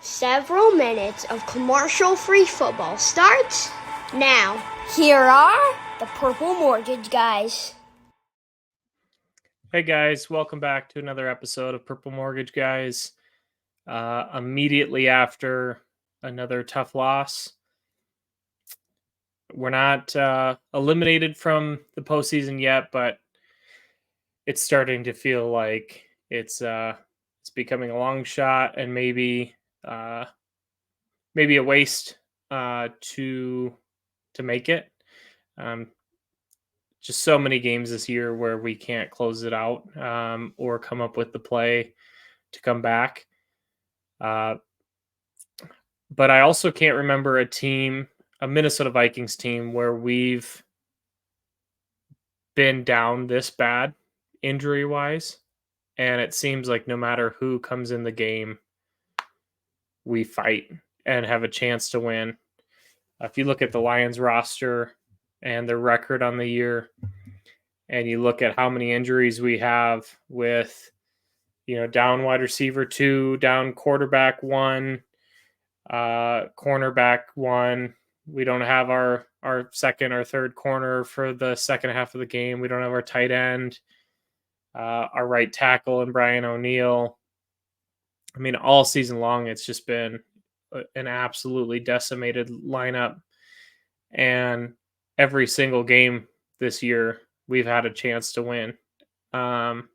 Several minutes of commercial-free football starts now. Here are the Purple Mortgage Guys. Hey guys, welcome back to another episode of Purple Mortgage Guys. Immediately after another tough loss, we're not eliminated from the postseason yet, but it's starting to feel like it's becoming a long shot and maybe a waste to make it. Just so many games this year where we can't close it out or come up with the play to come back. But I also can't remember a Minnesota Vikings team, where we've been down this bad injury-wise. And it seems like no matter who comes in the game, we fight and have a chance to win. If you look at the Lions roster and their record on the year, and you look at how many injuries we have with, down wide receiver 2, down quarterback 1, cornerback 1. We don't have our second or third corner for the second half of the game. We don't have our tight end, our right tackle, and Brian O'Neill. I mean, all season long, it's just been an absolutely decimated lineup. And every single game this year, we've had a chance to win. I'm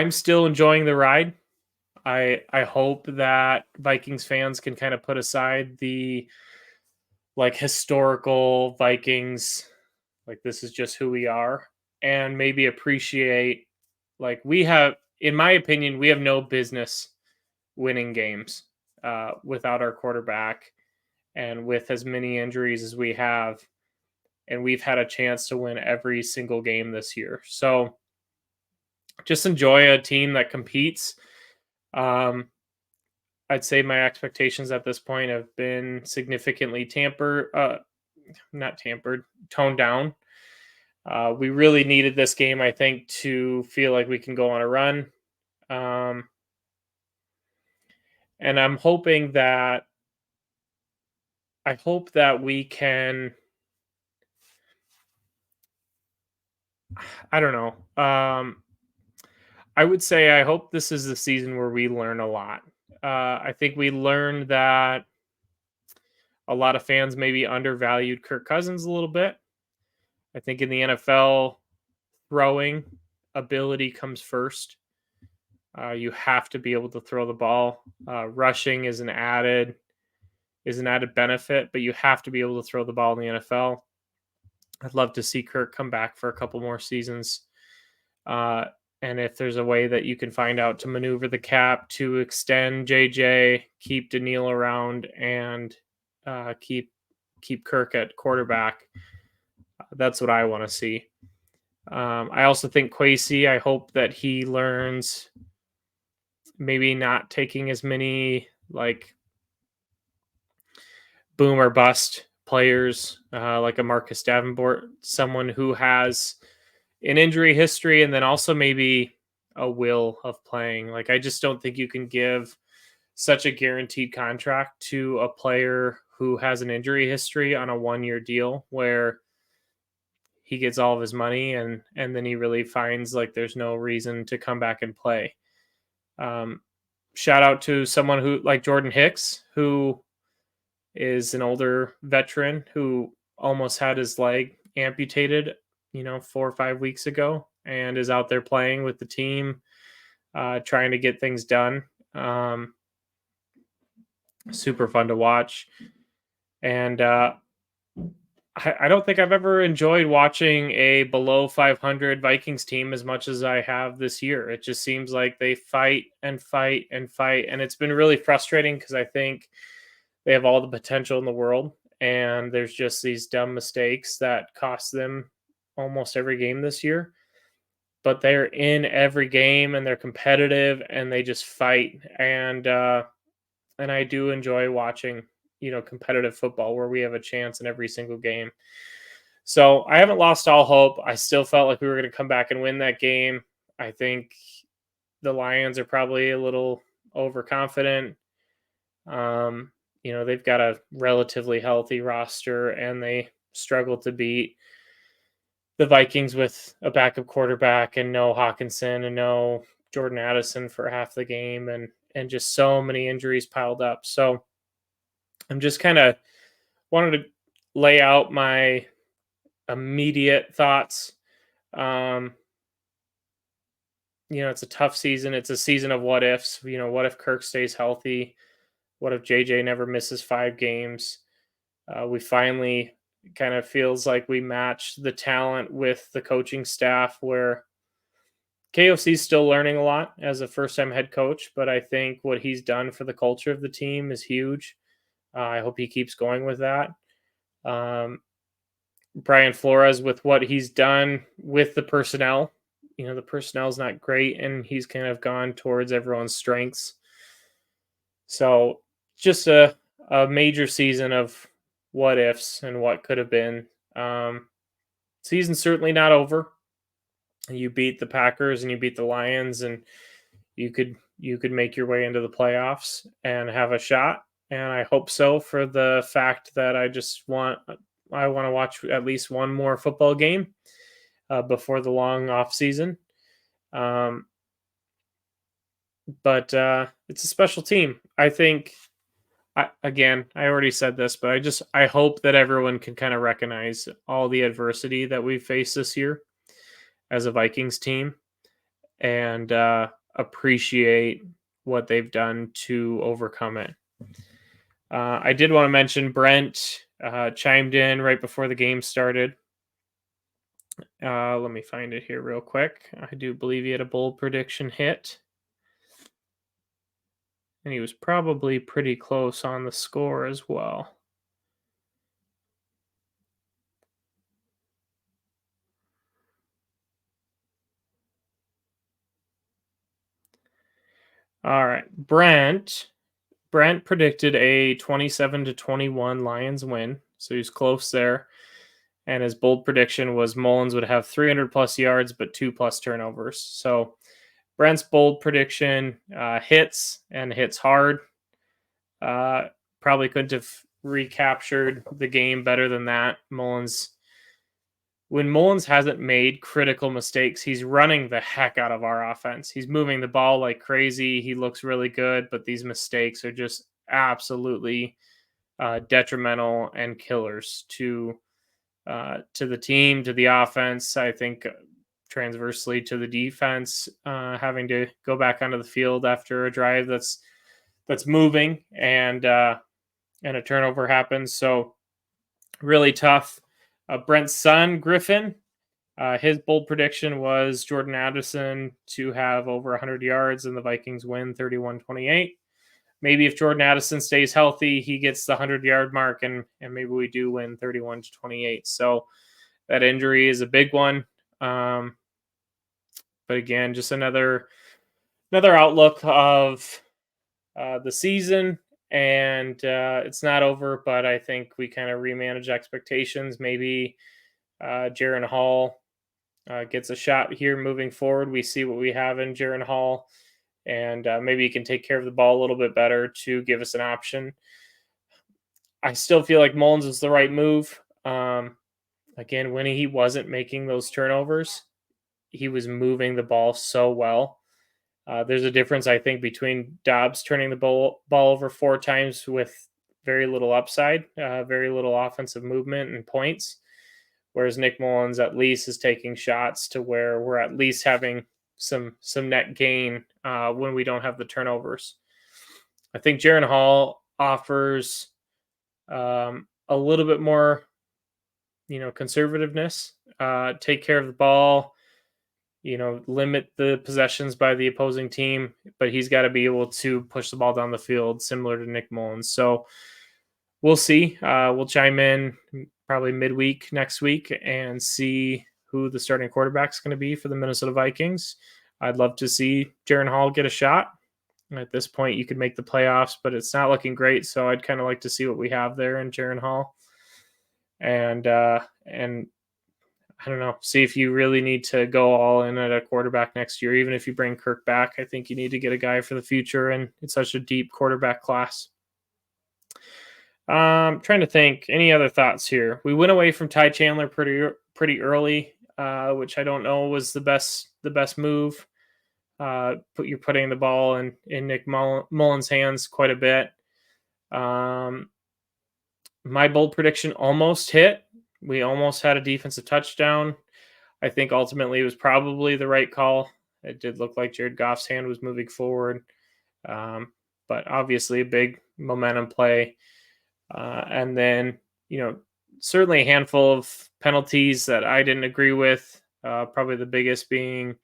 still enjoying the ride. I hope that Vikings fans can kind of put aside the historical Vikings, this is just who we are, and maybe appreciate, we have, in my opinion, we have no business winning games without our quarterback and with as many injuries as we have. And we've had a chance to win every single game this year. So just enjoy a team that competes. I'd say my expectations at this point have been significantly toned down. We really needed this game, I think, to feel like we can go on a run. And I'm hoping that we can, I don't know. I would say I hope this is the season where we learn a lot. I think we learned that a lot of fans maybe undervalued Kirk Cousins a little bit. I think in the NFL, throwing ability comes first. You have to be able to throw the ball. Rushing is an added benefit, but you have to be able to throw the ball in the NFL. I'd love to see Kirk come back for a couple more seasons. And if there's a way that you can find out to maneuver the cap to extend JJ, keep Daniil around, and keep Kirk at quarterback, that's what I want to see. I also think Kwesi, I hope that he learns maybe not taking as many boom or bust players like a Marcus Davenport, someone who has an injury history and then also maybe a will of playing. I just don't think you can give such a guaranteed contract to a player who has an injury history on a 1-year deal where he gets all of his money and then he really finds there's no reason to come back and play. Shout out to someone who like Jordan Hicks, who is an older veteran who almost had his leg amputated 4 or 5 weeks ago and is out there playing with the team, trying to get things done. Super fun to watch. And I don't think I've ever enjoyed watching a below 500 Vikings team as much as I have this year. It just seems like they fight and fight and fight. And it's been really frustrating because I think they have all the potential in the world. And there's just these dumb mistakes that cost them almost every game this year, but they're in every game and they're competitive and they just fight. And I do enjoy watching, competitive football where we have a chance in every single game. So I haven't lost all hope. I still felt like we were going to come back and win that game. I think the Lions are probably a little overconfident. Um, they've got a relatively healthy roster, and they struggled to beat the Vikings with a backup quarterback and no Hawkinson and no Jordan Addison for half the game, and just so many injuries piled up. So I'm just kind of wanted to lay out my immediate thoughts. Um, it's a tough season. It's a season of what ifs. What if Kirk stays healthy? What if JJ never misses 5 games? We finally kind of feels like we match the talent with the coaching staff, where KOC is still learning a lot as a first time head coach, but I think what he's done for the culture of the team is huge. I hope he keeps going with that. Um, Brian Flores, with what he's done with the personnel, the personnel is not great, and he's kind of gone towards everyone's strengths. So just a major season of what ifs and what could have been. Season's certainly not over. You beat the Packers and you beat the Lions, and you could make your way into the playoffs and have a shot. And I hope so, for the fact that I want to watch at least one more football game before the long off season. Um, but it's a special team. I think. I already said this, but I hope that everyone can kind of recognize all the adversity that we've faced this year as a Vikings team, and appreciate what they've done to overcome it. I did want to mention Brent chimed in right before the game started. Let me find it here real quick. I do believe he had a bold prediction hit, and he was probably pretty close on the score as well. All right, Brent predicted a 27-21 Lions win, so he's close there. And his bold prediction was Mullins would have 300 plus yards, but 2+ turnovers. So Brent's bold prediction hits, and hits hard. Probably couldn't have recaptured the game better than that. When Mullins hasn't made critical mistakes, he's running the heck out of our offense. He's moving the ball like crazy. He looks really good, but these mistakes are just absolutely detrimental and killers to the team, to the offense. I think transversely to the defense, having to go back onto the field after a drive that's moving, and a turnover happens. So really tough. Brent's son, Griffin, his bold prediction was Jordan Addison to have over 100 yards and the Vikings win 31-28. Maybe if Jordan Addison stays healthy, he gets the 100-yard mark, and maybe we do win 31-28. So that injury is a big one. But again, just another outlook of the season, and it's not over, but I think we kind of remanage expectations. Maybe Jaron Hall gets a shot here moving forward. We see what we have in Jaron Hall, and maybe he can take care of the ball a little bit better to give us an option. I still feel like Mullins is the right move. Again, when he wasn't making those turnovers, he was moving the ball so well. There's a difference, I think, between Dobbs turning the ball over 4 times with very little upside, very little offensive movement and points, whereas Nick Mullins at least is taking shots to where we're at least having some net gain when we don't have the turnovers. I think Jaron Hall offers a little bit more, conservativeness. Take care of the ball, limit the possessions by the opposing team, but he's got to be able to push the ball down the field, similar to Nick Mullins. So we'll see. We'll chime in probably midweek next week and see who the starting quarterback is going to be for the Minnesota Vikings. I'd love to see Jaron Hall get a shot. At this point, you could make the playoffs, but it's not looking great. So I'd kind of like to see what we have there in Jaron Hall. And I don't know, see if you really need to go all in at a quarterback next year. Even if you bring Kirk back, I think you need to get a guy for the future, and it's such a deep quarterback class. Trying to think. Any other thoughts here? We went away from Ty Chandler pretty early, which I don't know was the best move. You're putting the ball in Nick Mullen's hands quite a bit. My bold prediction almost hit. We almost had a defensive touchdown. I think ultimately it was probably the right call. It did look like Jared Goff's hand was moving forward, but obviously a big momentum play. And then, certainly a handful of penalties that I didn't agree with. Probably the biggest being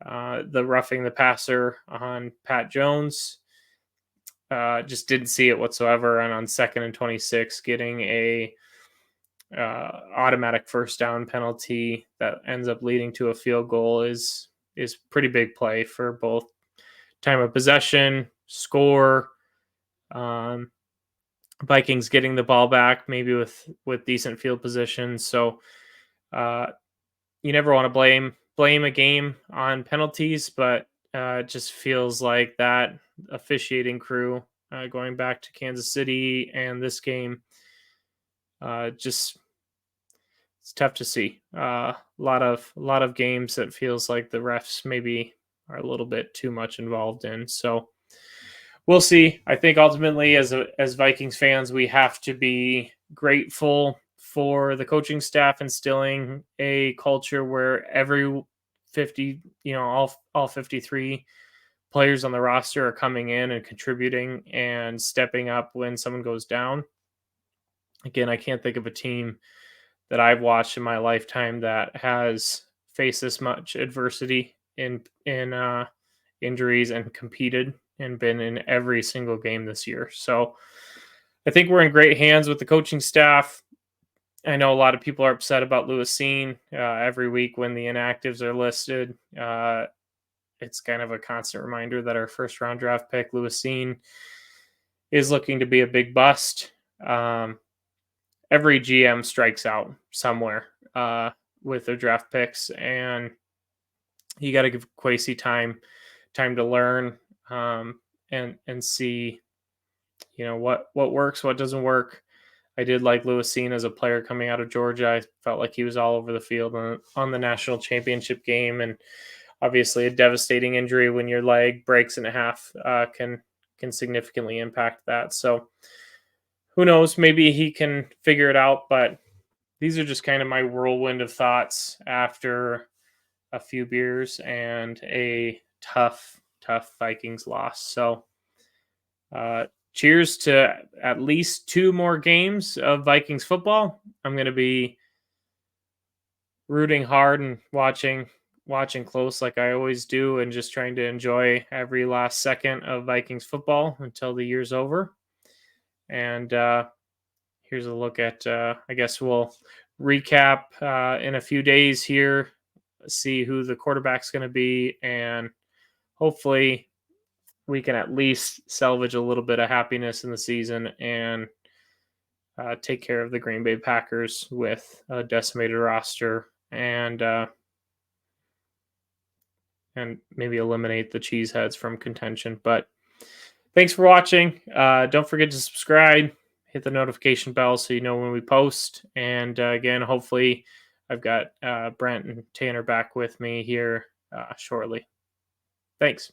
the roughing the passer on Pat Jones. Just didn't see it whatsoever. And on 2nd and 26, getting a automatic first down penalty that ends up leading to a field goal is pretty big play for both time of possession, score. Vikings getting the ball back, maybe with decent field position. So you never want to blame a game on penalties, but it just feels like that officiating crew, going back to Kansas City and this game, just it's tough to see. A lot of games that feels like the refs maybe are a little bit too much involved in. So we'll see. I think ultimately, as Vikings fans, we have to be grateful for the coaching staff instilling a culture where every 50, all 53 players on the roster are coming in and contributing and stepping up when someone goes down. Again, I can't think of a team that I've watched in my lifetime that has faced this much adversity in injuries and competed and been in every single game this year. So I think we're in great hands with the coaching staff. I know a lot of people are upset about Lewis Cine. Every week when the inactives are listed, it's kind of a constant reminder that our first round draft pick, Lewis Cine, is looking to be a big bust. Every GM strikes out somewhere with their draft picks, and you got to give Kwesi time to learn, and see, what works, what doesn't work. I did like Lewis Cine as a player coming out of Georgia. I felt like he was all over the field on the national championship game, and obviously a devastating injury when your leg breaks in half can significantly impact that. So who knows? Maybe he can figure it out, but these are just kind of my whirlwind of thoughts after a few beers and a tough Vikings loss. So cheers to at least 2 more games of Vikings football. I'm going to be rooting hard and watching close like I always do, and just trying to enjoy every last second of Vikings football until the year's over. And here's a look at, I guess we'll recap in a few days here, see who the quarterback's going to be, and hopefully we can at least salvage a little bit of happiness in the season and take care of the Green Bay Packers with a decimated roster, and maybe eliminate the Cheeseheads from contention. But thanks for watching. Don't forget to subscribe, hit the notification bell so you know when we post. And again, hopefully I've got Brent and Tanner back with me here shortly. Thanks.